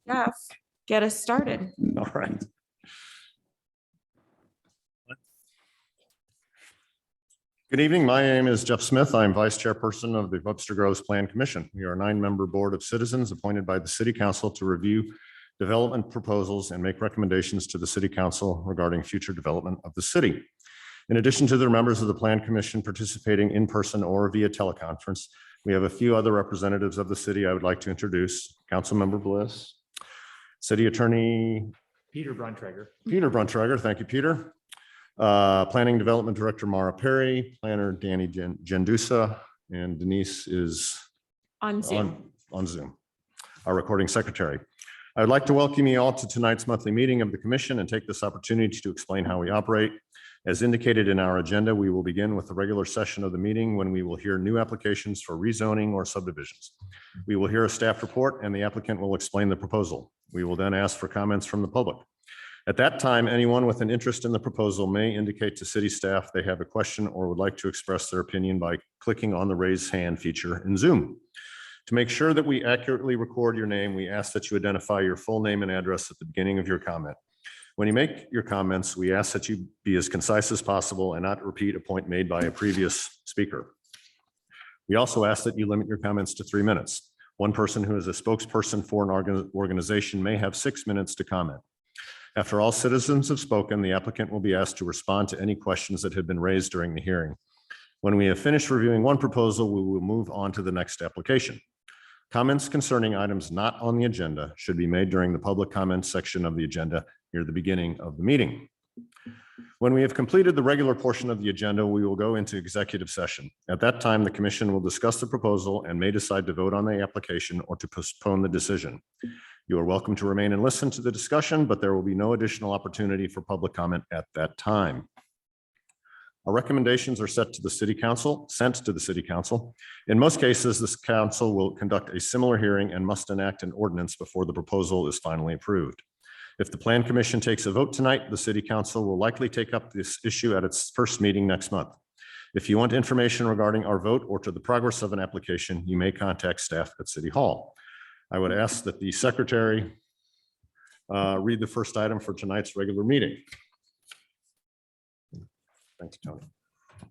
Jeff, get us started. All right. Good evening. My name is Jeff Smith. I'm Vice Chairperson of the Webster Groves Plan Commission. We are a 9-member board of citizens appointed by the City Council to review development proposals and make recommendations to the City Council regarding future development of the city. In addition to the members of the Plan Commission participating in person or via teleconference, we have a few other representatives of the city I would like to introduce. Councilmember Bliss, City Attorney Peter Bruntrager. Thank you, Peter. Planning Development Director Mara Perry, Planner Danny Gendusa, and Denise is On Zoom. on Zoom. Our recording secretary. I would like to welcome you all to tonight's monthly meeting of the commission and take this opportunity to explain how we operate. As indicated in our agenda, we will begin with the regular session of the meeting when we will hear new applications for rezoning or subdivisions. We will hear a staff report and the applicant will explain the proposal. We will then ask for comments from the public. At that time, anyone with an interest in the proposal may indicate to city staff they have a question or would like to express their opinion by clicking on the raise hand feature in Zoom. To make sure that we accurately record your name, we ask that you identify your full name and address at the beginning of your comment. When you make your comments, we ask that you be as concise as possible and not repeat a point made by a previous speaker. We also ask that you limit your comments to 3 minutes. One person who is a spokesperson for an organization may have 6 minutes to comment. After all citizens have spoken, the applicant will be asked to respond to any questions that have been raised during the hearing. When we have finished reviewing one proposal, we will move on to the next application. Comments concerning items not on the agenda should be made during the public comments section of the agenda near the beginning of the meeting. When we have completed the regular portion of the agenda, we will go into executive session. At that time, the commission will discuss the proposal and may decide to vote on the application or to postpone the decision. You are welcome to remain and listen to the discussion, but there will be no additional opportunity for public comment at that time. Our recommendations are sent to the City Council. In most cases, this council will conduct a similar hearing and must enact an ordinance before the proposal is finally approved. If the Plan Commission takes a vote tonight, the City Council will likely take up this issue at its first meeting next month. If you want information regarding our vote or to the progress of an application, you may contact staff at City Hall. I would ask that the secretary read the first item for tonight's regular meeting. Thanks, Tony.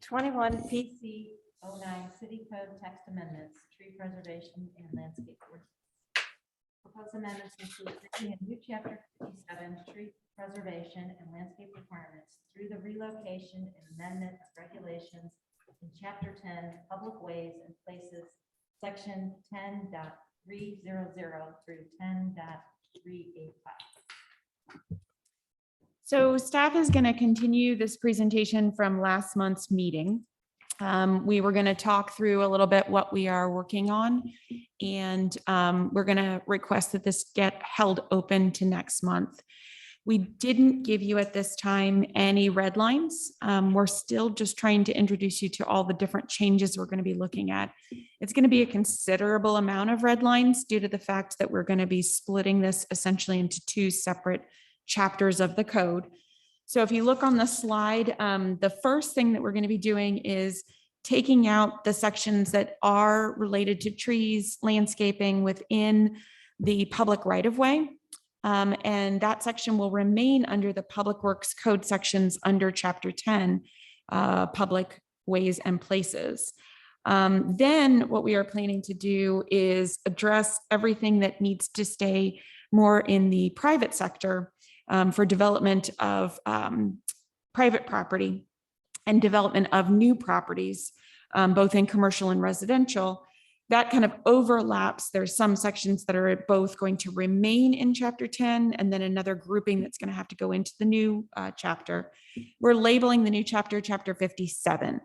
21 PC 09 City Code Text Amendments, Tree Preservation and Landscape Ordinance. Proposed amendments include creating a new chapter 57, Tree Preservation and Landscape Requirements through the relocation and amendment of regulations in Chapter 10, Public Ways and Places, Section 10.300 through 10.385. So staff is going to continue this presentation from last month's meeting. We were going to talk through a little bit what we are working on, and we're going to request that this get held open to next month. We didn't give you at this time any red lines. We're still just trying to introduce you to all the different changes we're going to be looking at. It's going to be a considerable amount of red lines due to the fact that we're going to be splitting this essentially into 2 separate chapters of the code. So if you look on the slide, the first thing that we're going to be doing is taking out the sections that are related to trees, landscaping within the public right-of-way. And that section will remain under the Public Works Code sections under Chapter 10, Public Ways and Places. Then what we are planning to do is address everything that needs to stay more in the private sector for development of private property and development of new properties, both in commercial and residential. That kind of overlaps. There's some sections that are both going to remain in Chapter 10 and then another grouping that's going to have to go into the new chapter. We're labeling the new chapter, Chapter 57.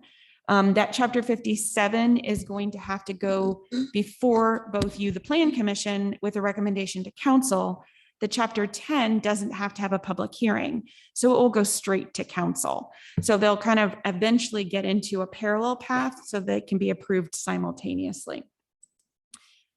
That Chapter 57 is going to have to go before both you, the Plan Commission, with a recommendation to council. The Chapter 10 doesn't have to have a public hearing, so it will go straight to council. So they'll kind of eventually get into a parallel path so they can be approved simultaneously.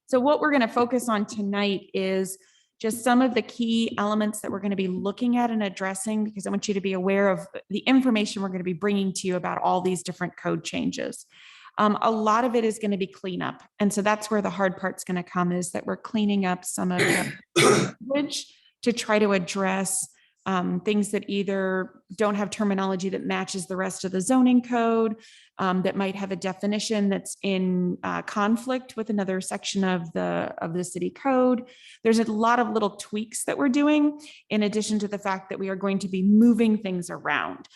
So what we're going to focus on tonight is just some of the key elements that we're going to be looking at and addressing, because I want you to be aware of the information we're going to be bringing to you about all these different code changes. A lot of it is going to be cleanup. And so that's where the hard part's going to come, is that we're cleaning up some of the language to try to address things that either don't have terminology that matches the rest of the zoning code, that might have a definition that's in conflict with another section of the city code. There's a lot of little tweaks that we're doing, in addition to the fact that we are going to be moving things around.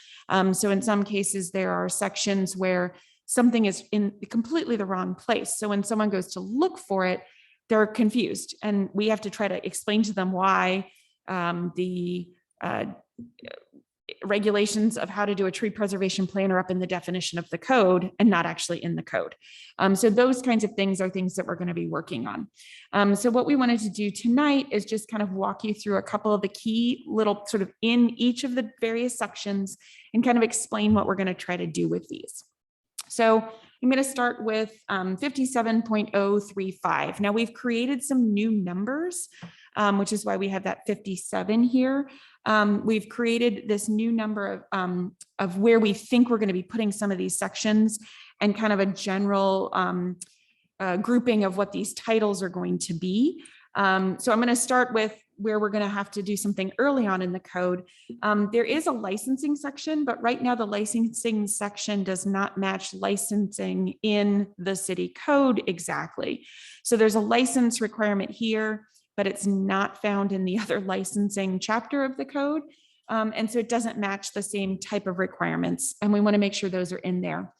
So in some cases, there are sections where something is in completely the wrong place. So when someone goes to look for it, they're confused, and we have to try to explain to them why the regulations of how to do a tree preservation plan are up in the definition of the code and not actually in the code. So those kinds of things are things that we're going to be working on. So what we wanted to do tonight is just kind of walk you through a couple of the key little sort of in each of the various sections and kind of explain what we're going to try to do with these. So I'm going to start with 57.035. Now we've created some new numbers, which is why we have that 57 here. We've created this new number of where we think we're going to be putting some of these sections, and kind of a general grouping of what these titles are going to be. So I'm going to start with where we're going to have to do something early on in the code. There is a licensing section, but right now the licensing section does not match licensing in the city code exactly. So there's a license requirement here, but it's not found in the other licensing chapter of the code. And so it doesn't match the same type of requirements, and we want to make sure those are in there.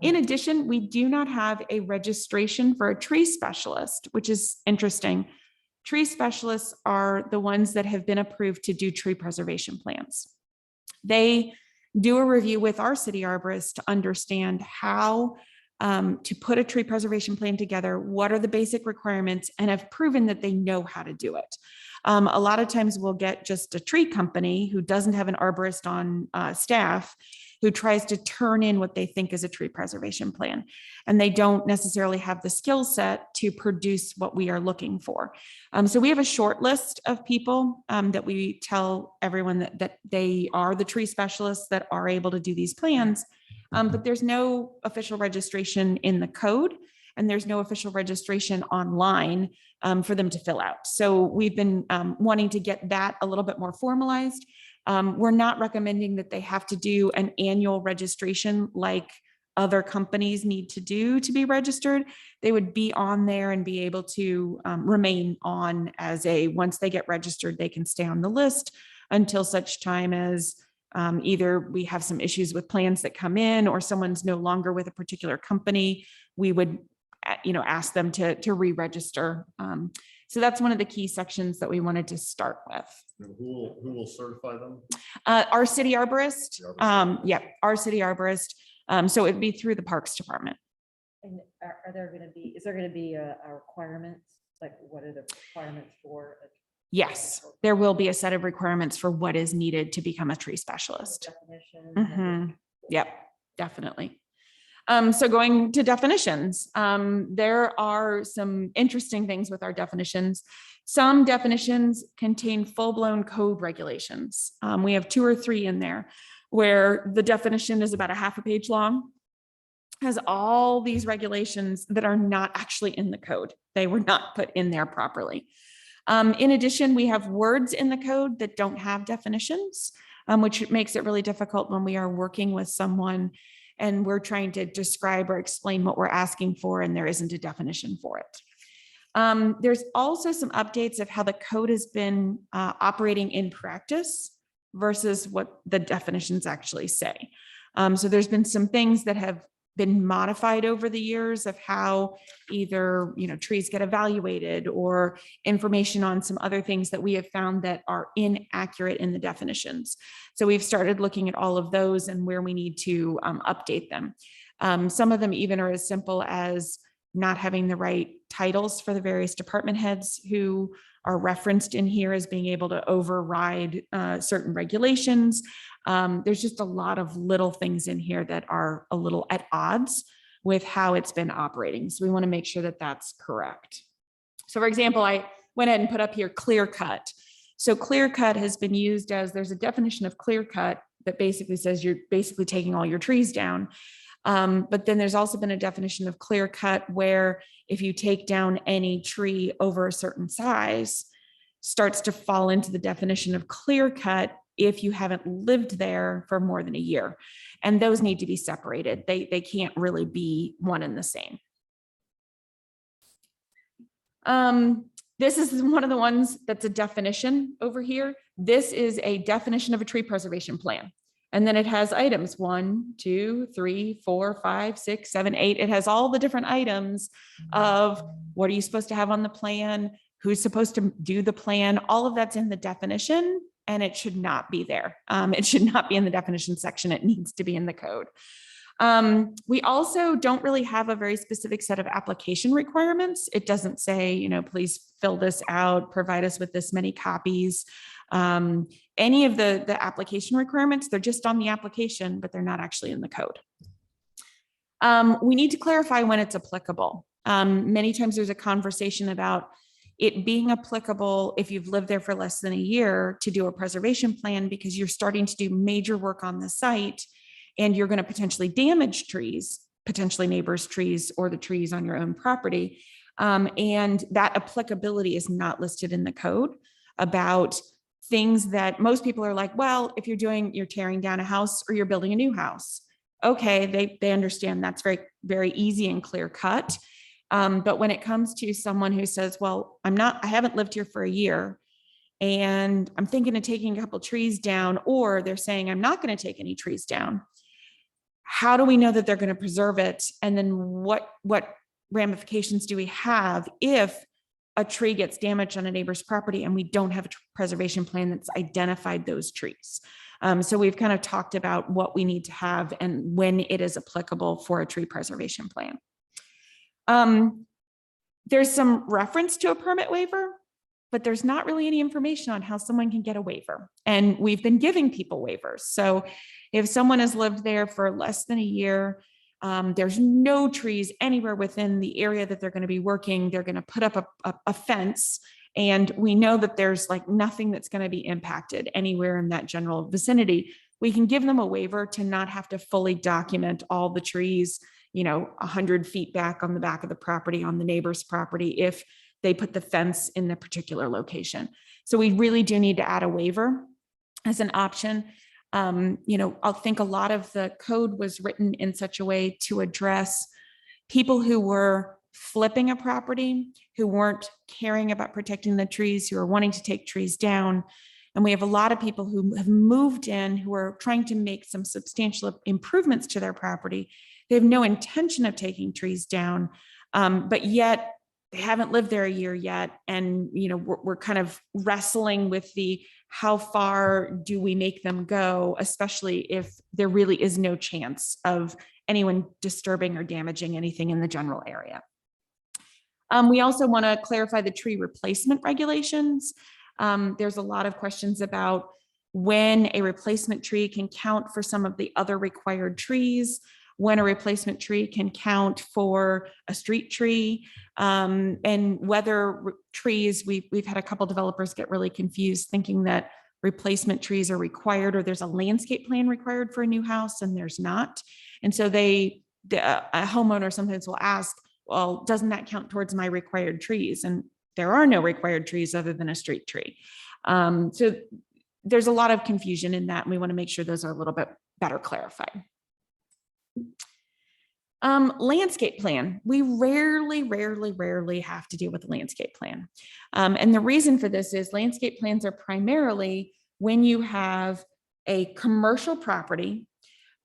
In addition, we do not have a registration for a tree specialist, which is interesting. Tree specialists are the ones that have been approved to do tree preservation plans. They do a review with our city arborist to understand how to put a tree preservation plan together, what are the basic requirements, and have proven that they know how to do it. A lot of times we'll get just a tree company who doesn't have an arborist on staff, who tries to turn in what they think is a tree preservation plan. And they don't necessarily have the skill set to produce what we are looking for. So we have a short list of people that we tell everyone that they are the tree specialists that are able to do these plans. But there's no official registration in the code, and there's no official registration online for them to fill out. So we've been wanting to get that a little bit more formalized. We're not recommending that they have to do an annual registration like other companies need to do to be registered. They would be on there and be able to remain on as once they get registered, they can stay on the list until such time as either we have some issues with plans that come in, or someone's no longer with a particular company. We would ask them to re-register. So that's one of the key sections that we wanted to start with. Who will certify them? Our city arborist. Yeah, our city arborist. So it'd be through the Parks Department. And is there going to be a requirements? Like, what are the requirements for? Yes, there will be a set of requirements for what is needed to become a tree specialist. Yep, definitely. So going to definitions, there are some interesting things with our definitions. Some definitions contain full-blown code regulations. We have 2 or 3 in there where the definition is about a half a page long, has all these regulations that are not actually in the code. They were not put in there properly. In addition, we have words in the code that don't have definitions, which makes it really difficult when we are working with someone and we're trying to describe or explain what we're asking for, and there isn't a definition for it. There's also some updates of how the code has been operating in practice versus what the definitions actually say. So there's been some things that have been modified over the years of how either trees get evaluated, or information on some other things that we have found that are inaccurate in the definitions. So we've started looking at all of those and where we need to update them. Some of them even are as simple as not having the right titles for the various department heads who are referenced in here as being able to override certain regulations. There's just a lot of little things in here that are a little at odds with how it's been operating. So we want to make sure that that's correct. So for example, I went ahead and put up here clear cut. So clear cut has been used as, there's a definition of clear cut that basically says you're basically taking all your trees down. But then there's also been a definition of clear cut where if you take down any tree over a certain size, starts to fall into the definition of clear cut if you haven't lived there for more than a year. And those need to be separated. They can't really be one and the same. This is one of the ones that's a definition over here. This is a definition of a tree preservation plan. And then it has items 1, 2, 3, 4, 5, 6, 7, 8. It has all the different items of what are you supposed to have on the plan, who's supposed to do the plan. All of that's in the definition, and it should not be there. It should not be in the definition section. It needs to be in the code. We also don't really have a very specific set of application requirements. It doesn't say, please fill this out, provide us with this many copies. Any of the application requirements, they're just on the application, but they're not actually in the code. We need to clarify when it's applicable. Many times there's a conversation about it being applicable if you've lived there for less than a year to do a preservation plan because you're starting to do major work on the site and you're going to potentially damage trees, potentially neighbors' trees or the trees on your own property. And that applicability is not listed in the code about things that most people are like, well, if you're tearing down a house or you're building a new house. Okay, they understand that's very, very easy and clear cut. But when it comes to someone who says, well, I haven't lived here for a year and I'm thinking of taking a couple trees down, or they're saying, I'm not going to take any trees down. How do we know that they're going to preserve it? And then what ramifications do we have if a tree gets damaged on a neighbor's property and we don't have a preservation plan that's identified those trees? So we've kind of talked about what we need to have and when it is applicable for a tree preservation plan. There's some reference to a permit waiver, but there's not really any information on how someone can get a waiver. And we've been giving people waivers. So if someone has lived there for less than a year, there's no trees anywhere within the area that they're going to be working, they're going to put up a fence. And we know that there's like nothing that's going to be impacted anywhere in that general vicinity. We can give them a waiver to not have to fully document all the trees, 100 feet back on the back of the property on the neighbor's property if they put the fence in the particular location. So we really do need to add a waiver as an option. I think a lot of the code was written in such a way to address people who were flipping a property, who weren't caring about protecting the trees, who are wanting to take trees down. And we have a lot of people who have moved in who are trying to make some substantial improvements to their property. They have no intention of taking trees down, but yet they haven't lived there a year yet. And, we're kind of wrestling with how far do we make them go, especially if there really is no chance of anyone disturbing or damaging anything in the general area. We also want to clarify the tree replacement regulations. There's a lot of questions about when a replacement tree can count for some of the other required trees, when a replacement tree can count for a street tree, and whether trees, we've had a couple developers get really confused thinking that replacement trees are required or there's a landscape plan required for a new house and there's not. And so a homeowner sometimes will ask, well, doesn't that count towards my required trees? And there are no required trees other than a street tree. So there's a lot of confusion in that, and we want to make sure those are a little bit better clarified. Landscape plan. We rarely have to deal with a landscape plan. And the reason for this is landscape plans are primarily when you have a commercial property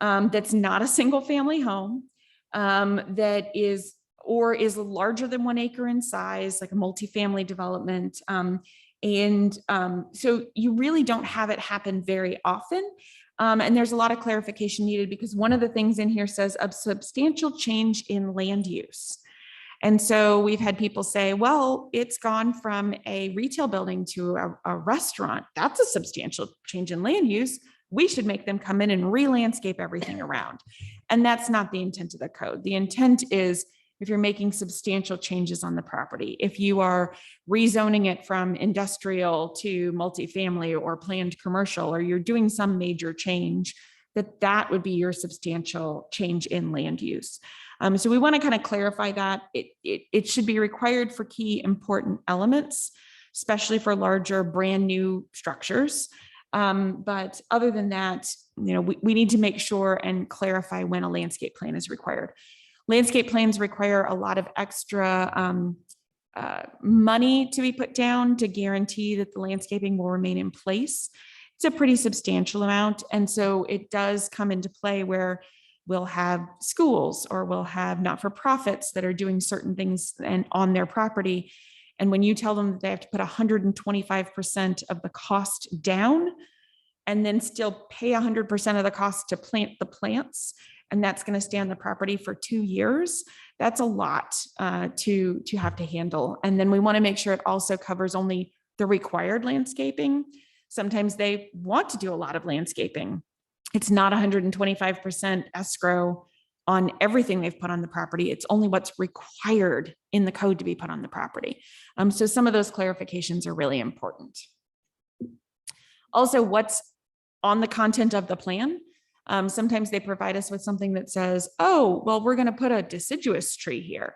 that's not a single family home, that is larger than 1 acre in size, like a multifamily development. So you really don't have it happen very often. And there's a lot of clarification needed because one of the things in here says a substantial change in land use. And so we've had people say, well, it's gone from a retail building to a restaurant. That's a substantial change in land use. We should make them come in and re-landscape everything around. And that's not the intent of the code. The intent is if you're making substantial changes on the property, if you are rezoning it from industrial to multifamily or planned commercial, or you're doing some major change, that would be your substantial change in land use. So we want to kind of clarify that it should be required for key important elements, especially for larger brand new structures. But other than that, we need to make sure and clarify when a landscape plan is required. Landscape plans require a lot of extra money to be put down to guarantee that the landscaping will remain in place. It's a pretty substantial amount. And so it does come into play where we'll have schools or we'll have not-for-profits that are doing certain things and on their property. And when you tell them that they have to put 125% of the cost down and then still pay 100% of the cost to plant the plants, and that's going to stay on the property for 2 years, that's a lot to have to handle. And then we want to make sure it also covers only the required landscaping. Sometimes they want to do a lot of landscaping. It's not 125% escrow on everything they've put on the property. It's only what's required in the code to be put on the property. So some of those clarifications are really important. Also, what's on the content of the plan. Sometimes they provide us with something that says, oh, well, we're going to put a deciduous tree here.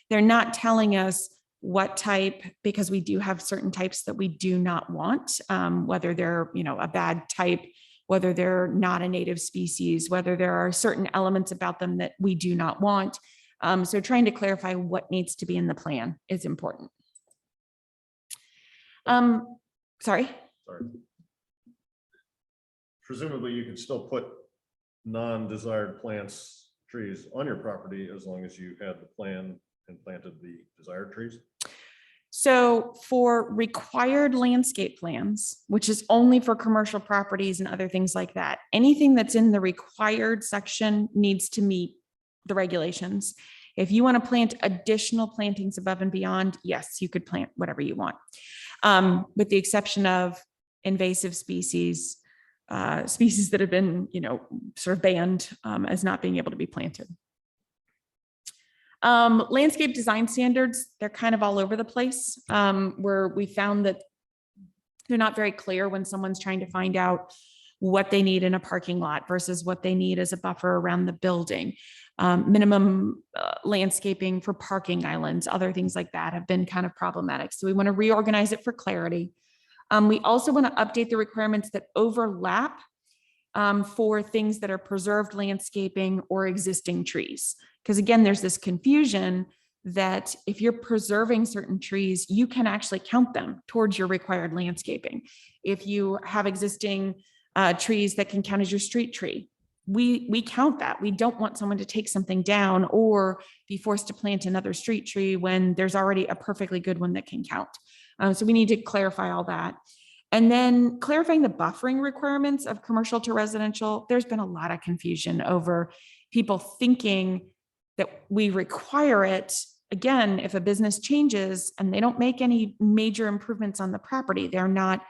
They're not telling us what type, because we do have certain types that we do not want, whether they're, a bad type, whether they're not a native species, whether there are certain elements about them that we do not want. So trying to clarify what needs to be in the plan is important. Sorry. Presumably you could still put non-desired plants, trees on your property as long as you had the plan and planted the desired trees? So for required landscape plans, which is only for commercial properties and other things like that, anything that's in the required section needs to meet the regulations. If you want to plant additional plantings above and beyond, yes, you could plant whatever you want, with the exception of invasive species, species that have been, sort of banned as not being able to be planted. Landscape design standards, they're kind of all over the place, where we found that they're not very clear when someone's trying to find out what they need in a parking lot versus what they need as a buffer around the building. Minimum landscaping for parking islands, other things like that have been kind of problematic. So we want to reorganize it for clarity. We also want to update the requirements that overlap for things that are preserved landscaping or existing trees. Because again, there's this confusion that if you're preserving certain trees, you can actually count them towards your required landscaping. If you have existing trees that can count as your street tree, we count that. We don't want someone to take something down or be forced to plant another street tree when there's already a perfectly good one that can count. So we need to clarify all that. And then clarifying the buffering requirements of commercial to residential. There's been a lot of confusion over people thinking that we require it. Again, if a business changes and they don't make any major improvements on the property, they're not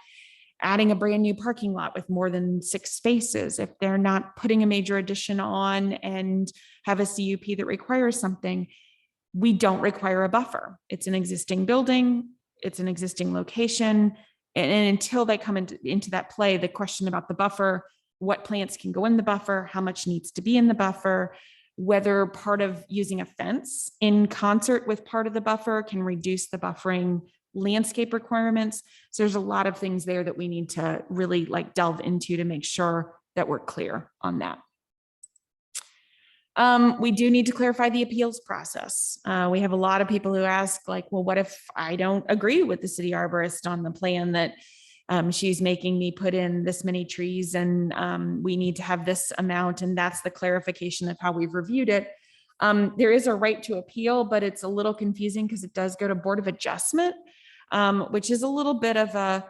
adding a brand new parking lot with more than 6 spaces, if they're not putting a major addition on and have a CUP that requires something, we don't require a buffer. It's an existing building, it's an existing location. And until they come into that play, the question about the buffer, what plants can go in the buffer, how much needs to be in the buffer, whether part of using a fence in concert with part of the buffer can reduce the buffering landscape requirements. So there's a lot of things there that we need to really delve into to make sure that we're clear on that. We do need to clarify the appeals process. We have a lot of people who ask well, what if I don't agree with the city arborist on the plan that she's making me put in this many trees and we need to have this amount, and that's the clarification of how we've reviewed it. There is a right to appeal, but it's a little confusing because it does go to Board of Adjustment, which is a little bit of a,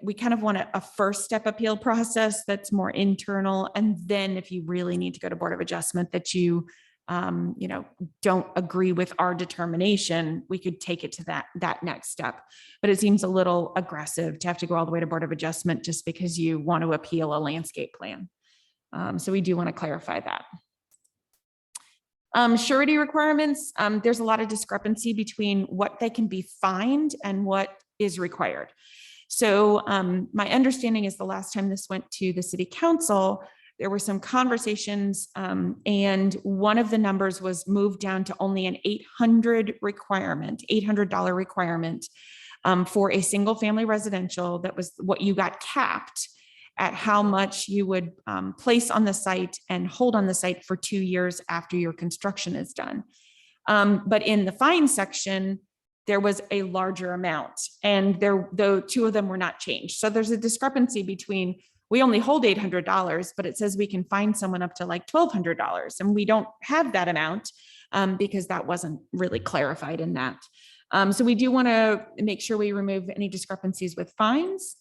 we kind of want a first step appeal process that's more internal. And then if you really need to go to Board of Adjustment that you, don't agree with our determination, we could take it to that next step. But it seems a little aggressive to have to go all the way to Board of Adjustment just because you want to appeal a landscape plan. So we do want to clarify that. Surety requirements, there's a lot of discrepancy between what they can be fined and what is required. So my understanding is the last time this went to the city council, there were some conversations, and one of the numbers was moved down to only an $800 requirement for a single family residential. That was what you got capped at, how much you would place on the site and hold on the site for 2 years after your construction is done. But in the fine section, there was a larger amount, and the two of them were not changed. So there's a discrepancy between, we only hold $800, but it says we can fine someone up to like $1,200, and we don't have that amount because that wasn't really clarified in that. So we do want to make sure we remove any discrepancies with fines.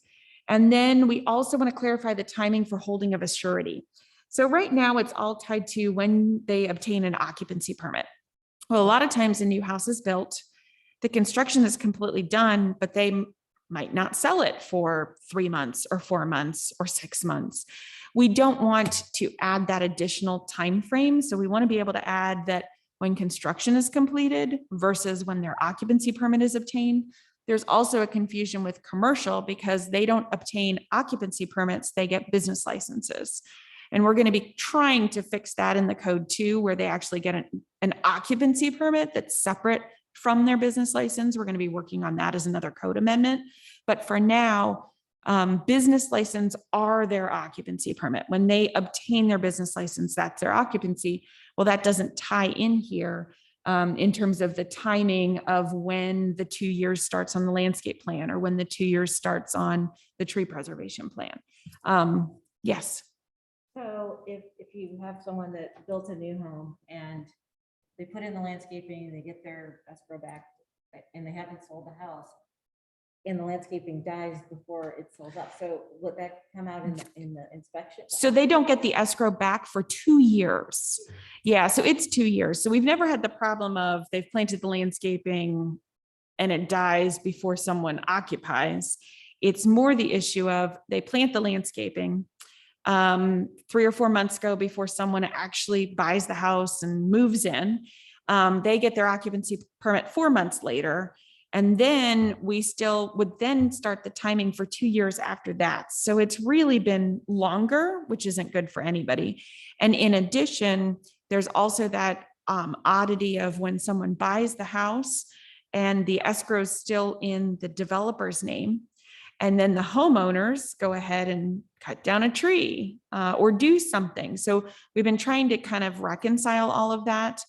And then we also want to clarify the timing for holding of a surety. So right now it's all tied to when they obtain an occupancy permit. Well, a lot of times a new house is built, the construction is completely done, but they might not sell it for 3 months or 4 months or 6 months. We don't want to add that additional time frame. So we want to be able to add that when construction is completed versus when their occupancy permit is obtained. There's also a confusion with commercial because they don't obtain occupancy permits, they get business licenses. And we're going to be trying to fix that in the code too, where they actually get an occupancy permit that's separate from their business license. We're going to be working on that as another code amendment. But for now, business license are their occupancy permit. When they obtain their business license, that's their occupancy. Well, that doesn't tie in here in terms of the timing of when the 2 years starts on the landscape plan or when the 2 years starts on the tree preservation plan. Yes. So if you have someone that built a new home and they put in the landscaping, they get their escrow back, and they haven't sold the house, and the landscaping dies before it sells up. So would that come out in the inspection? So they don't get the escrow back for 2 years. Yeah, so it's 2 years. So we've never had the problem of they've planted the landscaping and it dies before someone occupies. It's more the issue of they plant the landscaping 3 or 4 months ago before someone actually buys the house and moves in. They get their occupancy permit 4 months later. And then we still would then start the timing for 2 years after that. So it's really been longer, which isn't good for anybody. And in addition, there's also that oddity of when someone buys the house and the escrow is still in the developer's name. And then the homeowners go ahead and cut down a tree or do something. So we've been trying to kind of reconcile all of that.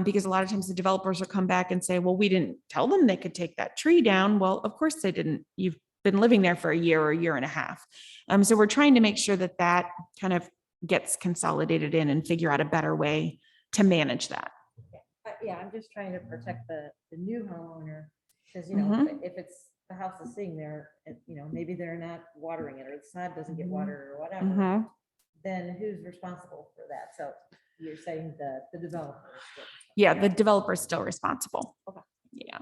Because a lot of times the developers will come back and say, well, we didn't tell them they could take that tree down. Well, of course they didn't. You've been living there for a year or a year and a half. So we're trying to make sure that that kind of gets consolidated in and figure out a better way to manage that. Yeah, I'm just trying to protect the new homeowner, because, you know, if it's the house is sitting there, and, you know, maybe they're not watering it, or the sod doesn't get watered or whatever, then who's responsible for that? So you're saying the developer is still responsible. Yeah, the developer is still responsible. Okay. Yeah.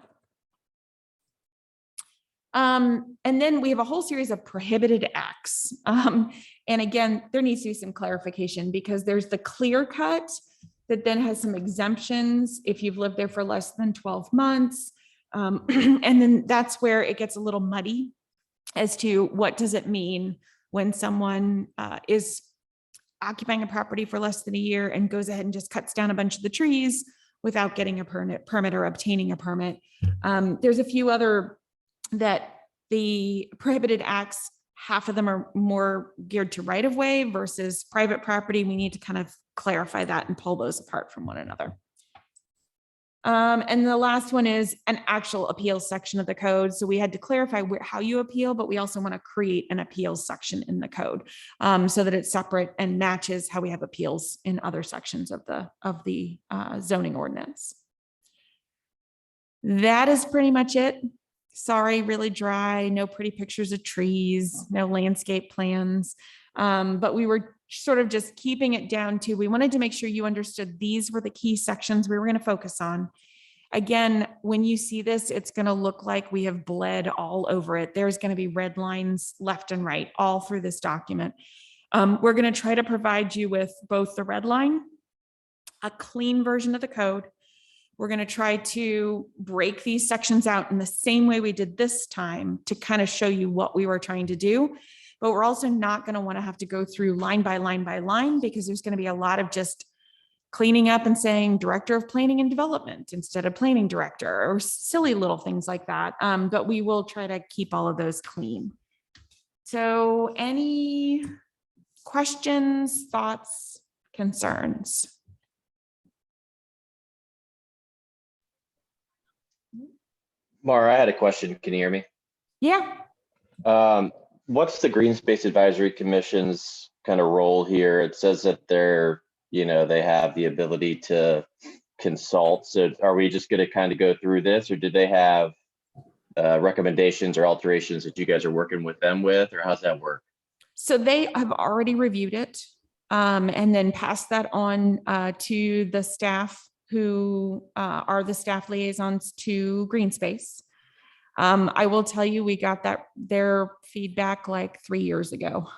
And then we have a whole series of prohibited acts. And again, there needs to be some clarification because there's the clear cut that then has some exemptions if you've lived there for less than 12 months. And then that's where it gets a little muddy as to what does it mean when someone is occupying a property for less than a year and goes ahead and just cuts down a bunch of the trees without getting a permit or obtaining a permit. There's a few other that the prohibited acts, half of them are more geared to right of way versus private property. We need to kind of clarify that and pull those apart from one another. And the last one is an actual appeals section of the code. So we had to clarify how you appeal, but we also want to create an appeals section in the code so that it's separate and matches how we have appeals in other sections of the zoning ordinance. That is pretty much it. Sorry, really dry, no pretty pictures of trees, no landscape plans. But we were sort of just keeping it down to, we wanted to make sure you understood these were the key sections we were going to focus on. Again, when you see this, it's going to look like we have bled all over it. There's going to be red lines left and right all through this document. We're going to try to provide you with both the red line, a clean version of the code. We're going to try to break these sections out in the same way we did this time to kind of show you what we were trying to do. but we're also not going to want to have to go through line by line by line, because there's going to be a lot of just cleaning up and saying Director of Planning and Development instead of Planning Director, or silly little things like that. But we will try to keep all of those clean. So any questions, thoughts, concerns? Mara, I had a question. Can you hear me? Yeah. What's the Green Space Advisory Commission's kind of role here? It says that they're, they have the ability to consult. So are we just going to kind of go through this, or do they have recommendations or alterations that you guys are working with them with, or how's that work? So they have already reviewed it, and then passed that on to the staff who are the staff liaisons to Green Space. I will tell you, we got their feedback like 3 years ago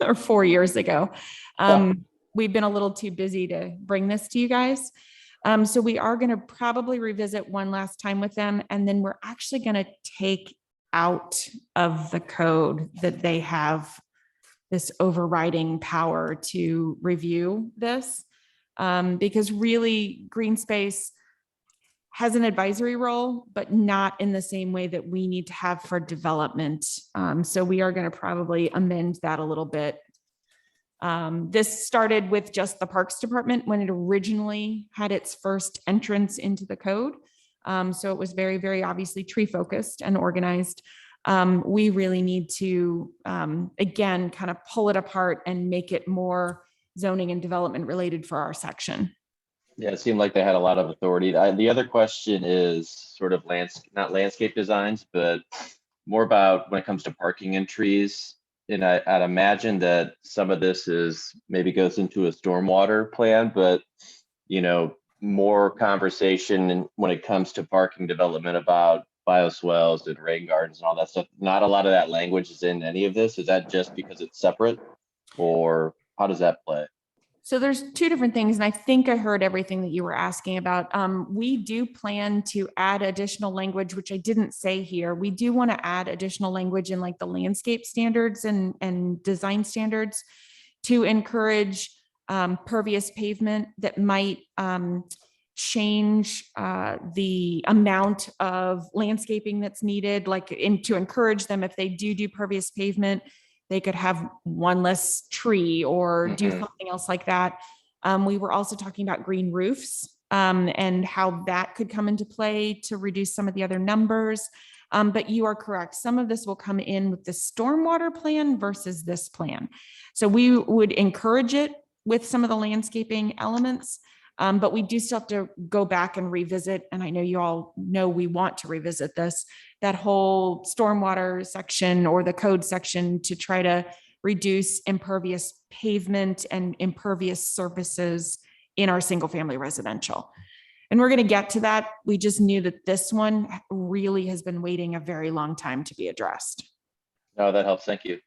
or 4 years ago. We've been a little too busy to bring this to you guys. So we are going to probably revisit one last time with them. And then we're actually going to take out of the code that they have this overriding power to review this. Because really Green Space has an advisory role, but not in the same way that we need to have for development. So we are going to probably amend that a little bit. This started with just the Parks Department when it originally had its first entrance into the code. So it was very, very obviously tree focused and organized. We really need to, again, kind of pull it apart and make it more zoning and development related for our section. Yeah, it seemed like they had a lot of authority. The other question is sort of not landscape designs, but more about when it comes to parking and trees. And I'd imagine that some of this maybe goes into a stormwater plan, but more conversation when it comes to parking development about bioswales and rain gardens and all that stuff. Not a lot of that language is in any of this. Is that just because it's separate, or how does that play? So there's two different things, and I think I heard everything that you were asking about. We do plan to add additional language, which I didn't say here. We do want to add additional language in like the landscape standards and design standards to encourage pervious pavement that might change the amount of landscaping that's needed, to encourage them, if they do pervious pavement, they could have one less tree or do something else like that. We were also talking about green roofs and how that could come into play to reduce some of the other numbers. But you are correct. Some of this will come in with the stormwater plan versus this plan. So we would encourage it with some of the landscaping elements, but we do still have to go back and revisit. And I know you all know we want to revisit that whole stormwater section or the code section to try to reduce impervious pavement and impervious surfaces in our single family residential. And we're going to get to that. We just knew that this one really has been waiting a very long time to be addressed. No, that helps. Thank you.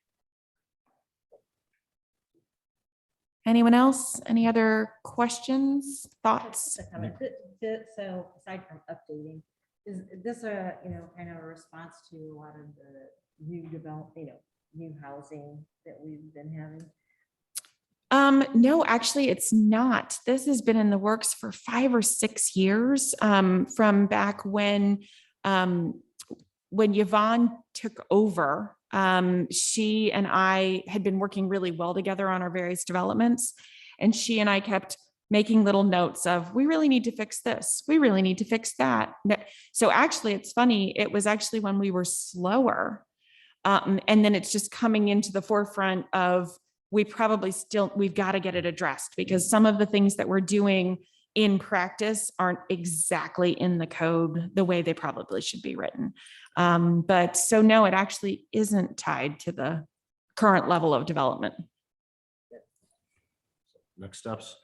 Anyone else? Any other questions, thoughts? Just a comment. So aside from updating, is this a, kind of a response to a lot of the new new housing that we've been having? No, actually it's not. This has been in the works for 5 or 6 years, from back when Yvonne took over. She and I had been working really well together on our various developments, and she and I kept making little notes of, we really need to fix this. We really need to fix that. So actually it's funny. It was actually when we were slower. And then it's just coming into the forefront of, we've got to get it addressed, because some of the things that we're doing in practice aren't exactly in the code the way they probably should be written. But so no, it actually isn't tied to the current level of development. Next steps.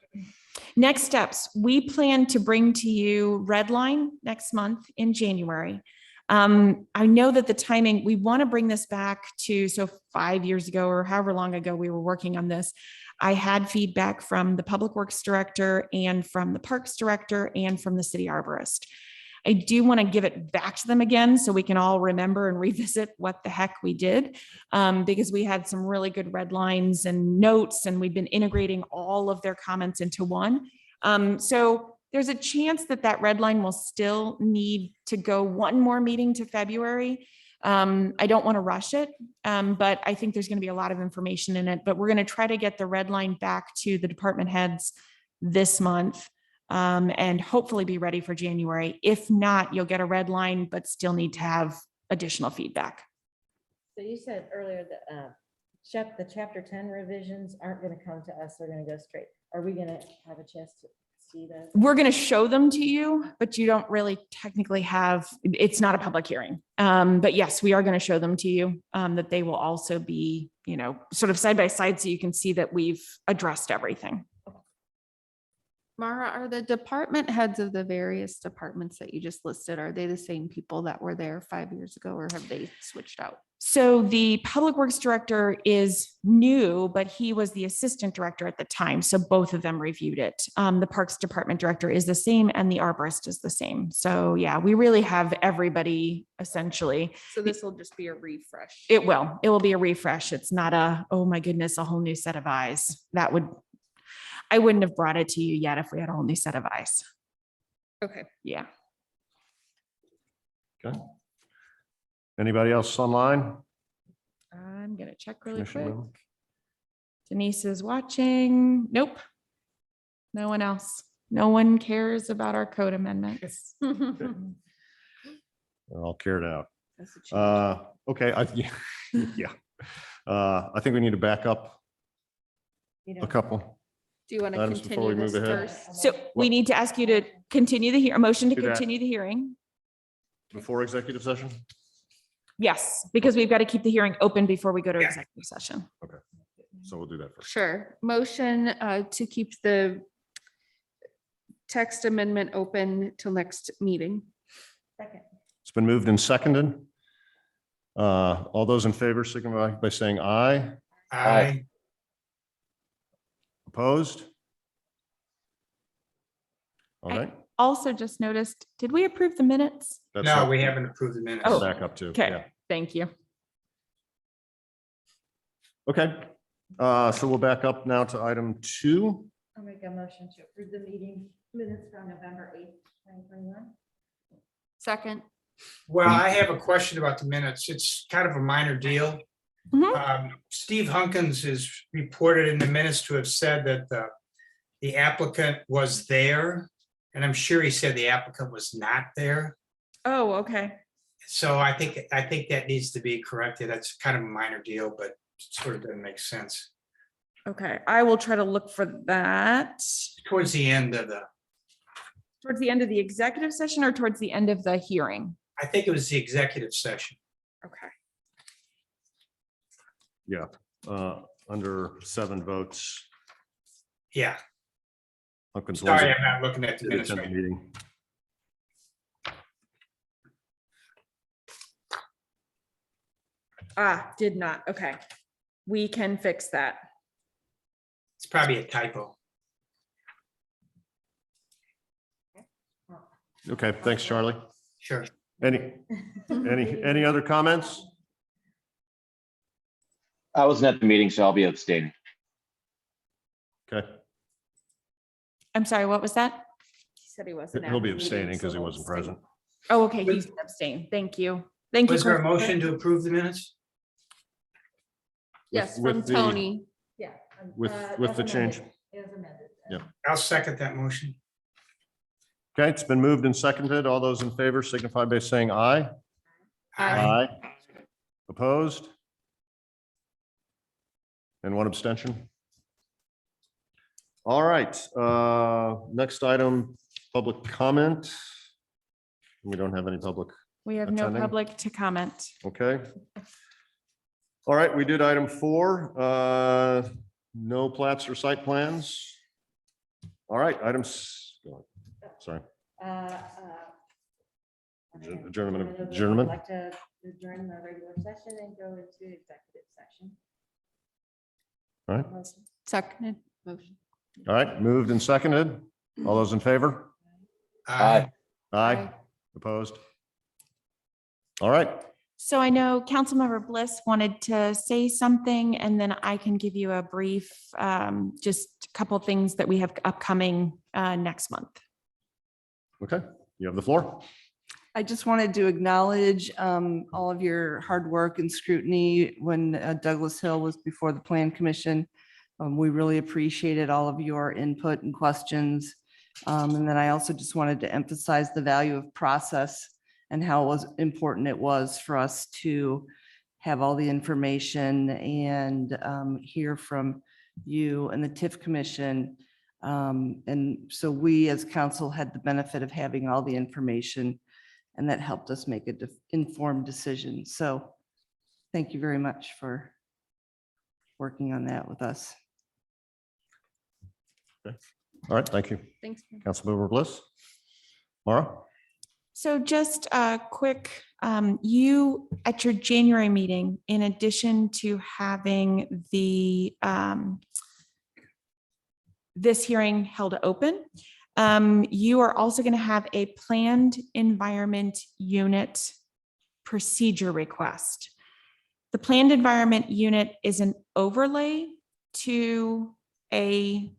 Next steps, we plan to bring to you Redline next month in January. I know that the timing, we want to bring this back to, so 5 years ago or however long ago we were working on this, I had feedback from the Public Works Director and from the Parks Director and from the City Arborist. I do want to give it back to them again so we can all remember and revisit what the heck we did. Because we had some really good red lines and notes, and we've been integrating all of their comments into one. So there's a chance that that red line will still need to go one more meeting to February. I don't want to rush it, but I think there's going to be a lot of information in it, but we're going to try to get the red line back to the department heads this month, and hopefully be ready for January. If not, you'll get a red line, but still need to have additional feedback. So you said earlier that the chapter 10 revisions aren't going to come to us, they're going to go straight. Are we going to have a chance to see those? We're going to show them to you, but you don't really technically have, it's not a public hearing. But yes, we are going to show them to you, that they will also be, sort of side by side so you can see that we've addressed everything. Mara, are the department heads of the various departments that you just listed, are they the same people that were there 5 years ago, or have they switched out? So the public works director is new, but he was the assistant director at the time. So both of them reviewed it. The parks department director is the same and the arborist is the same. So yeah, we really have everybody essentially. So this will just be a refresh. It will be a refresh. It's not a, oh my goodness, a whole new set of eyes. I wouldn't have brought it to you yet if we had a whole new set of eyes. Okay. Yeah. Okay. Anybody else online? I'm going to check really Commissioner quick. Moon? Denise is watching. Nope. No one else. No one cares about our code amendments. They're all carried out. That's a change. Okay, yeah. I think we need to back up a couple. Do you want to items before we continue this move ahead. first? So we need to ask you to continue a motion to Do that. continue the hearing. Before executive session? Yes, because we've got to keep the hearing open before we go to Yeah. executive session. So we'll do that first. Sure. Motion to keep the text amendment open till next meeting. Second. It's been moved and seconded. All those in favor signify by saying aye. Aye. Opposed? All Aye. right. Also just noticed, did we approve the minutes? That's No, up- we haven't approved the minutes. Oh. Back up to. Okay, yeah. thank you. Okay, so we'll back up now to item 2. I'll make a motion to approve the meeting minutes from November 8th, 2021. Second. Well, I have a question about the minutes. It's kind of a minor deal. Mhm. Steve Hunkins is reported in the minutes to have said that the applicant was there, and I'm sure he said the applicant was not there. Oh, okay. So I think that needs to be corrected. That's kind of a minor deal, but sort of doesn't make sense. Okay, I will try to look for that. Towards the end of Towards the end of the executive session or towards the end of the hearing? I think it was the executive session. Okay. Under 7 votes. Yeah, Hunkins sorry, wasn't- I'm not looking at the didn't minutes attend right the now. meeting. Did not. Okay. We can fix that. It's probably a typo. Okay, thanks, Charlie. Sure. Any other comments? I wasn't at the meeting, so I'll be abstaining. Okay, I'm sorry, what was that? He said he wasn't. at he'll be the meeting, abstaining so because he he'll wasn't abstain. present. Oh, okay, he's abstained. Thank you. Thank you. Was there a Christopher. motion to approve the minutes? Yes, With from the- Tony. Yeah. With as the change. amended. As amended. Yep. I'll second that motion. Okay, it's been moved and seconded. All those in favor signify by saying aye. Aye. Opposed? And 1 abstention. All right, next item, public comment. We don't have any public, We have no attending. public to comment. okay. All right, we did item 4, no plats or site plans. All right, items, sorry, Adjournment. I'd like to adjourn the regular session and go into executive session. all right, Seconded motion. all right, moved and seconded. All those in favor? Aye. Aye. Opposed? All right. So I know Councilmember Bliss wanted to say something, and then I can give you a brief, just a couple of things that we have upcoming next month. Okay, you have the floor. I just wanted to acknowledge all of your hard work and scrutiny when Douglas Hill was before the Plan Commission. We really appreciated all of your input and questions. And then I also just wanted to emphasize the value of process and how important it was for us to have all the information and hear from you and the TIF Commission. And so we as council had the benefit of having all the information, and that helped us make an informed decision. So thank you very much for working on that with us. All right, thank you. Thanks. Councilmember Bliss. Mara? So just a quick, you at your January meeting, in addition to having the this hearing held open, you are also going to have a planned environment unit procedure request. The planned environment unit is an overlay to a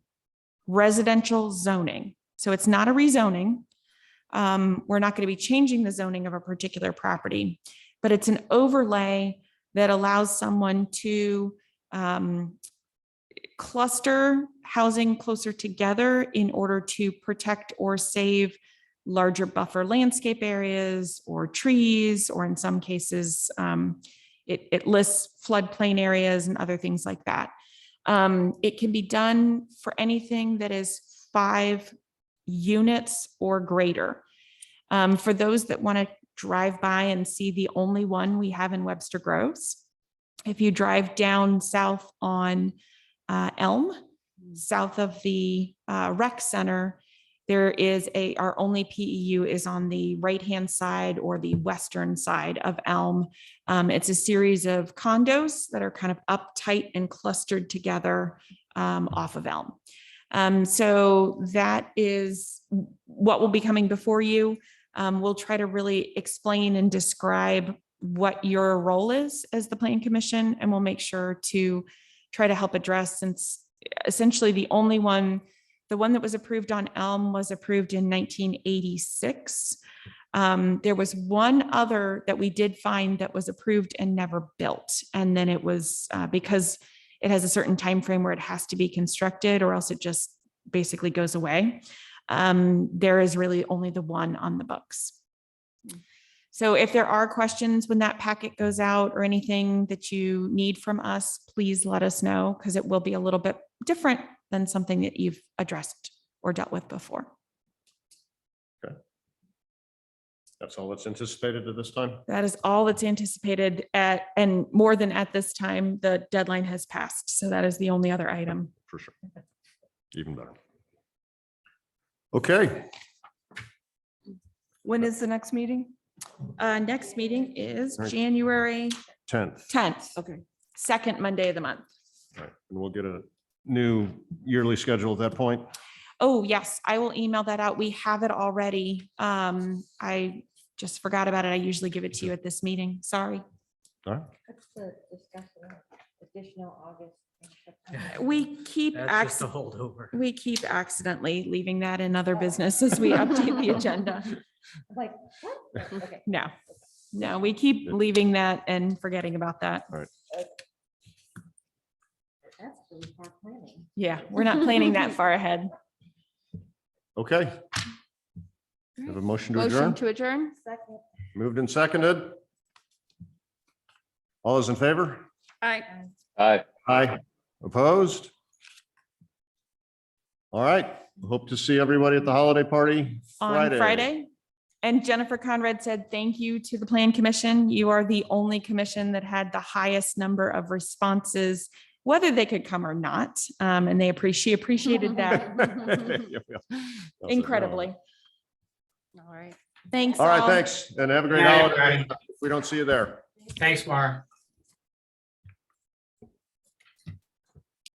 residential zoning. So it's not a rezoning. We're not going to be changing the zoning of a particular property, but it's an overlay that allows someone to cluster housing closer together in order to protect or save larger buffer landscape areas or trees, or in some cases, it lists floodplain areas and other things like that. It can be done for anything that is 5 units or greater. For those that want to drive by and see the only one we have in Webster Groves, if you drive down south on Elm, south of the rec center, there is our only PEU is on the right-hand side or the western side of Elm. It's a series of condos that are kind of uptight and clustered together off of Elm. So that is what will be coming before you. We'll try to really explain and describe what your role is as the Plan Commission, and we'll make sure to try to help address, since essentially the one that was approved on Elm was approved in 1986. There was one other that we did find that was approved and never built. And then it was because it has a certain time frame where it has to be constructed, or else it just basically goes away. There is really only the one on the books. So if there are questions when that packet goes out or anything that you need from us, please let us know, because it will be a little bit different than something that you've addressed or dealt with before. Okay. That's all that's anticipated at this time? That is all that's anticipated and more than at this time. The deadline has passed. So that is the only other item. For sure. Even better. Okay. When is the next meeting? Next meeting is Right. January 10th. 10th, Okay. second Monday of the month. All right. And we'll get a new yearly schedule at that point. Oh, yes, I will email that out. We have it already. I just forgot about it. I usually give it to you at this meeting. Sorry. All right. What's the discussion of additional August? and September? We keep That's just a holdover. we keep accidentally leaving that in other business as we update the agenda. Like, what? Okay. No, we keep leaving that and forgetting about that. That's really far planning. Yeah, we're not planning that far ahead. Okay. We have a motion to Motion adjourn. to adjourn? Second. Moved and seconded. All those in favor? Aye. Aye. Aye. Opposed? All right. Hope to see everybody at the holiday party On Friday. And Jennifer Conrad said, thank you to the Plan Commission. You are the only commission that had the highest number of responses, whether they could come or not. And she appreciated that incredibly. All right. Thanks. All right, thanks, and have a great Good night, holiday. everybody. If we don't see you there. Thanks, Mara.